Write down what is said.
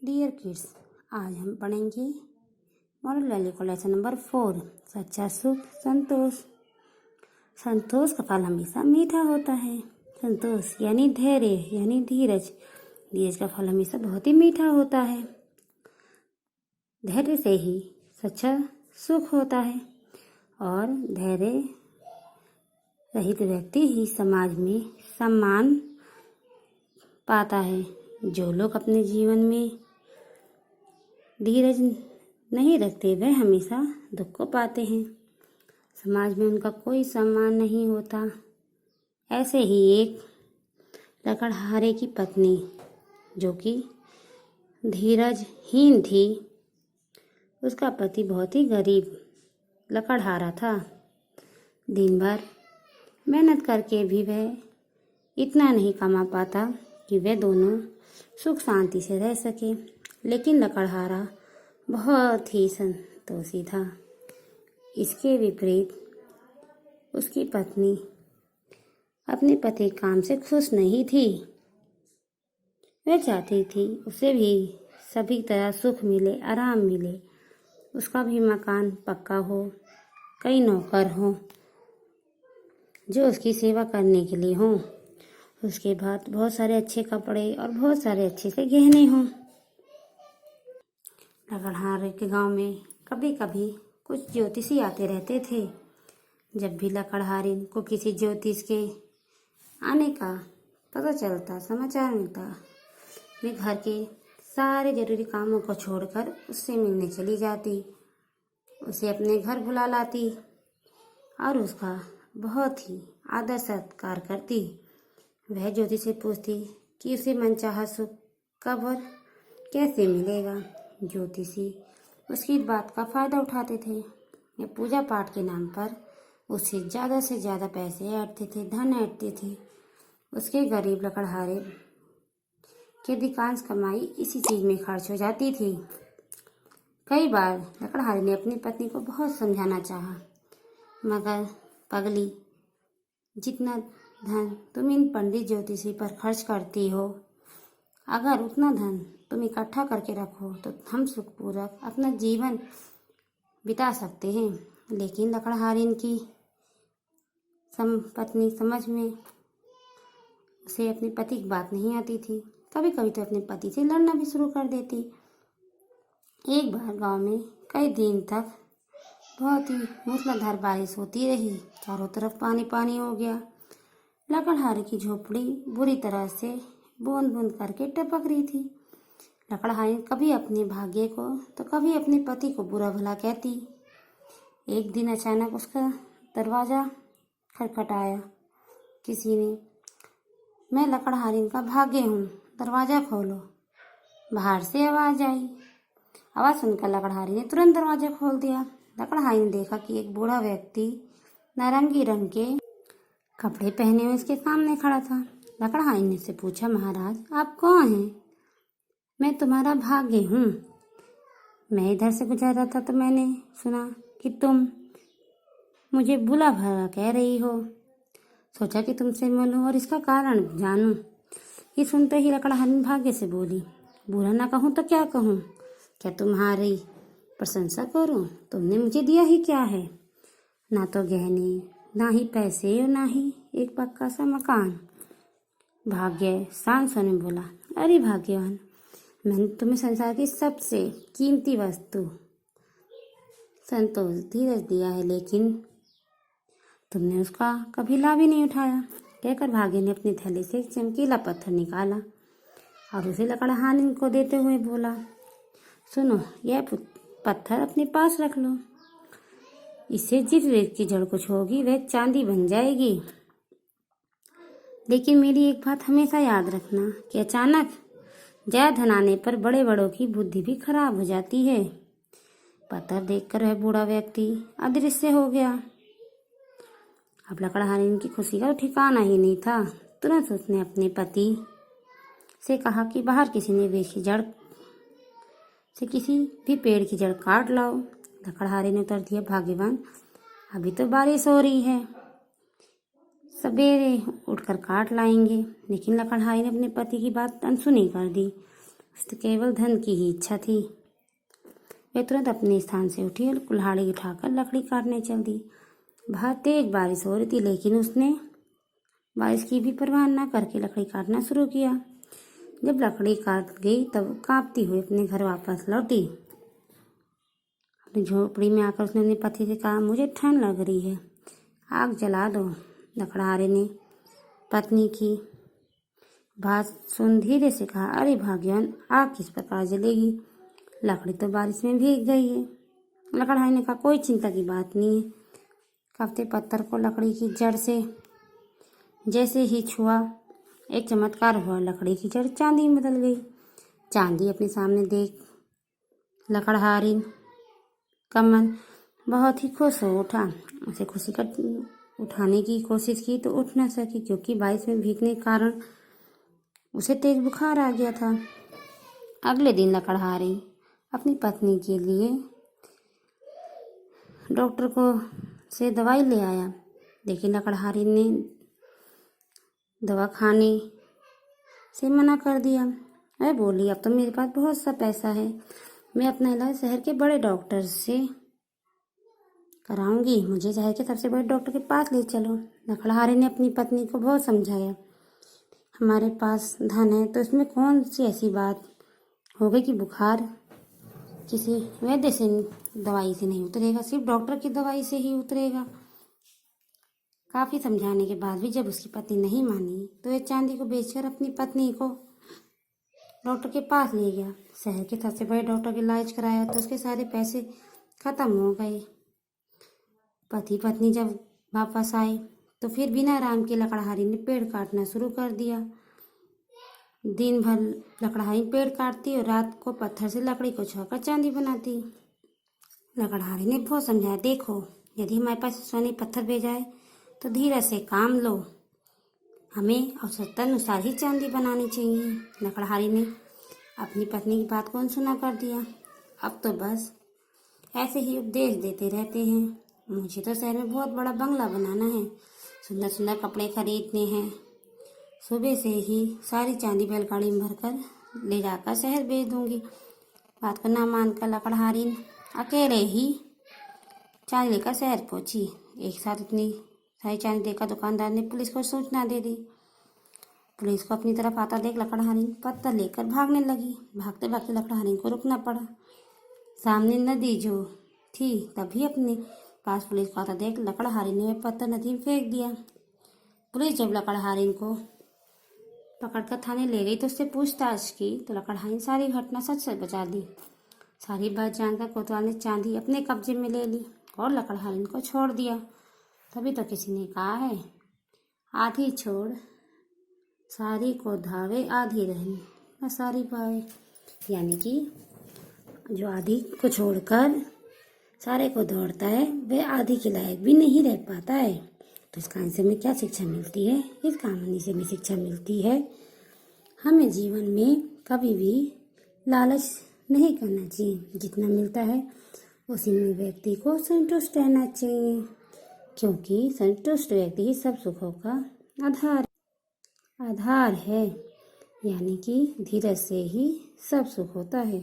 Dear kids, आज हम पढ़ेंगे मॉडल वैल्यू को लेसन नंबर 4। सच्चा सुख संतोष। संतोष का फल हमेशा मीठा होता है। संतोष यानी धैर्य यानी धीरज। धीरज का फल हमेशा बहुत ही मीठा होता है। धैर्य से ही सच्चा सुख होता है और धैर्य रहित व्यक्ति ही समाज में सम्मान पाता है। जो लोग अपने जीवन में धीरज नहीं रखते वह हमेशा दुख को पाते हैं। समाज में उनका कोई सम्मान नहीं होता। ऐसे ही एक लकड़हारे की पत्नी जो कि धीरजहीन थी, उसका पति बहुत ही गरीब लकड़हारा था। दिन भर मेहनत करके भी वह इतना नहीं कमा पाता कि वे दोनों सुख शांति से रह सके। लेकिन लकड़हारा बहुत ही संतोषी था। इसके विपरीत उसकी पत्नी अपने पति के काम से खुश नहीं थी। वह चाहती थी उसे भी सभी तरह सुख मिले, आराम मिले। उसका भी मकान पक्का हो, कई नौकर हों जो उसकी सेवा करने के लिए हों। उसके बाद बहुत सारे अच्छे कपड़े और बहुत सारे अच्छे से गहने हों। लकड़हारे के गांव में कभी कभी कुछ ज्योतिषी आते रहते थे। जब भी लकड़हारे को किसी ज्योतिष के आने का पता चलता, समाचार मिलता, वे घर के सारे जरूरी कामों को छोड़कर उससे मिलने चली जाती। उसे अपने घर बुला लाती और उसका बहुत ही आदर सत्कार करती। वह ज्योतिष से पूछती कि उसे मनचाहा सुख कब और कैसे मिलेगा। ज्योतिषी उसकी बात का फायदा उठाते थे। वे पूजा पाठ के नाम पर उससे ज़्यादा से ज़्यादा पैसे ऐंठते थे, धन ऐंठते थे। उसके गरीब लकड़हारे की अधिकांश कमाई इसी चीज़ में खर्च हो जाती थी। कई बार लकड़हारे ने अपनी पत्नी को बहुत समझाना चाहा, मगर पगली, जितना धन तुम इन पंडित ज्योतिषी पर खर्च करती हो, अगर उतना धन तुम इकट्ठा करके रखो तो हम सुखपूर्वक अपना जीवन बिता सकते हैं। लेकिन लकड़हारिन की पत्नी समझ में उसे अपने पति की बात नहीं आती थी। कभी कभी तो अपने पति से लड़ना भी शुरू कर देती। एक बार गांव में कई दिन तक बहुत ही मूसलाधार बारिश होती रही। चारों तरफ पानी पानी हो गया। लकड़हारे की झोपड़ी बुरी तरह से बूंद बूंद करके टपक रही थी। लकड़हारे कभी अपने भाग्य को तो कभी अपने पति को बुरा भला कहती। एक दिन अचानक उसका दरवाज़ा खटखटाया किसी ने। मैं लकड़हारिन का भाग्य हूँ, दरवाज़ा खोलो। बाहर से आवाज़ आई। आवाज़ सुनकर लकड़हारी ने तुरंत दरवाज़ा खोल दिया। लकड़हारी ने देखा कि एक बूढ़ा व्यक्ति नारंगी रंग के कपड़े पहने हुए उसके सामने खड़ा था। लकड़हारी ने उससे पूछा, महाराज आप कौन हैं? मैं तुम्हारा भाग्य हूँ। मैं इधर से गुजर रहा था तो मैंने सुना कि तुम मुझे बुला भला कह रही हो। सोचा कि तुमसे मिलूं और इसका कारण जानूं। ये सुनते ही लकड़हारी भाग्य से बोली, बुरा ना कहूँ तो क्या कहूँ? क्या तुम्हारी प्रशंसा करूँ? तुमने मुझे दिया ही क्या है? ना तो गहने, ना ही पैसे और ना ही एक पक्का सा मकान। भाग्य शांत स्वर में बोला, अरे भाग्यवान, मैंने तुम्हें संसार की सबसे कीमती वस्तु संतोष, धीरज दिया है, लेकिन तुमने उसका कभी लाभ ही नहीं उठाया। कहकर भाग्य ने अपनी थैली से एक चमकीला पत्थर निकाला और उसे लकड़हारी को देते हुए बोला, सुनो, यह पत्थर अपने पास रख लो। इससे जिस रेत की जड़ कुछ होगी वह चांदी बन जाएगी। लेकिन मेरी एक बात हमेशा याद रखना कि अचानक ज्यादा धन आने पर बड़े बड़ों की बुद्धि भी खराब हो जाती है। पत्थर देखकर वह बूढ़ा व्यक्ति अदृश्य हो गया। अब लकड़हारी की खुशी का ठिकाना ही नहीं था। तुरंत उसने अपने पति से कहा कि बाहर किसी ने वृक्ष की जड़ से किसी भी पेड़ की जड़ काट लाओ। लकड़हारी ने उत्तर दिया, भाग्यवान, अभी तो बारिश हो रही है, सवेरे उठकर काट लाएंगे। लेकिन लकड़हारी ने अपने पति की बात अनसुनी कर दी। उसे तो केवल धन की ही इच्छा थी। वे तुरंत अपने स्थान से उठी और कुल्हाड़ी उठाकर लकड़ी काटने चल दी। बाहर तेज बारिश हो रही थी, लेकिन उसने बारिश की भी परवाह न करके लकड़ी काटना शुरू किया। जब लकड़ी काट गई तब कांपती हुई अपने घर वापस लौटी। अपनी झोपड़ी में आकर उसने अपने पति से कहा, मुझे ठंड लग रही है, आग जला दो। लकड़हारे ने पत्नी की बात सुन धीरे से कहा, अरे भाग्यवान, आग किस प्रकार जलेगी, लकड़ी तो बारिश में भीग गई है। लकड़हारे ने कहा, कोई चिंता की बात नहीं है। कांपते पत्थर को लकड़ी की जड़ से जैसे ही छुआ, एक चमत्कार हुआ, लकड़ी की जड़ चांदी में बदल गई। चांदी अपने सामने देख लकड़हारिन का मन बहुत ही खुश हो उठा। उसे खुशी कर उठाने की कोशिश की तो उठ न सकी, क्योंकि बारिश में भीगने के कारण उसे तेज बुखार आ गया था। अगले दिन लकड़हारी अपनी पत्नी के लिए डॉक्टर को से दवाई ले आया, लेकिन लकड़हारी ने दवा खाने से मना कर दिया। वह बोली, अब तो मेरे पास बहुत सा पैसा है, मैं अपना इलाज शहर के बड़े डॉक्टर से कराऊंगी, मुझे शहर के सबसे बड़े डॉक्टर के पास ले चलो। लकड़हारे ने अपनी पत्नी को बहुत समझाया, हमारे पास धन है तो इसमें कौन सी ऐसी बात हो गई कि बुखार किसी वैद्य से दवाई से नहीं उतरेगा, सिर्फ डॉक्टर की दवाई से ही उतरेगा। काफ़ी समझाने के बाद भी जब उसकी पत्नी नहीं मानी तो वह चांदी को बेचकर अपनी पत्नी को डॉक्टर के पास ले गया। शहर के सबसे बड़े डॉक्टर का इलाज कराया तो उसके सारे पैसे खत्म हो गए। पति पत्नी जब वापस आए तो फिर बिना आराम के लकड़हारी ने पेड़ काटना शुरू कर दिया। दिन भर लकड़हारी पेड़ काटती और रात को पत्थर से लकड़ी को छुआकर चांदी बनाती। लकड़हारी ने बहुत समझाया, देखो, यदि हमारे पास सोने पत्थर भेजा है तो धीरे से काम लो, हमें आवश्यकता अनुसार ही चांदी बनानी चाहिए। लकड़हारी ने अपनी पत्नी की बात को अनसुना कर दिया। अब तो बस ऐसे ही उपदेश देते रहते हैं, मुझे तो शहर में बहुत बड़ा बंगला बनाना है, सुंदर सुंदर कपड़े खरीदने हैं, सुबह से ही सारी चांदी बैलगाड़ी में भरकर ले जाकर शहर भेज दूंगी। बात को ना मानकर लकड़हारी अकेले ही चांदी लेकर शहर पहुंची। एक साथ इतनी सारी चांदी देखकर दुकानदार ने पुलिस को सूचना दे दी। पुलिस को अपनी तरफ आता देख लकड़हारी पत्थर लेकर भागने लगी। भागते भागते लकड़हारी को रुकना पड़ा। सामने नदी जो थी, तभी अपने पास पुलिस को आता देख लकड़हारी ने वह पत्थर नदी में फेंक दिया। पुलिस जब लकड़हारी को पकड़कर थाने ले गई तो उससे पूछताछ की तो लकड़हारी सारी घटना सच सच बता दी। सारी बात जानकर कोतवाल ने चांदी अपने कब्जे में ले ली और लकड़हारी को छोड़ दिया। तभी तो किसी ने कहा है, आधी छोड़ सारी को धावे, आधी रही न सारी पावे। यानी कि जो आधी को छोड़कर सारे को दौड़ता है वह आधी के लायक भी नहीं रह पाता है। तो इस कहानी से हमें क्या शिक्षा मिलती है? इस कहानी से हमें शिक्षा मिलती है, हमें जीवन में कभी भी लालच नहीं करना चाहिए। जितना मिलता है उसी में व्यक्ति को संतुष्ट रहना चाहिए, क्योंकि संतुष्ट व्यक्ति ही सब सुखों का आधार है। यानी कि धीरज से ही सब सुख होता है।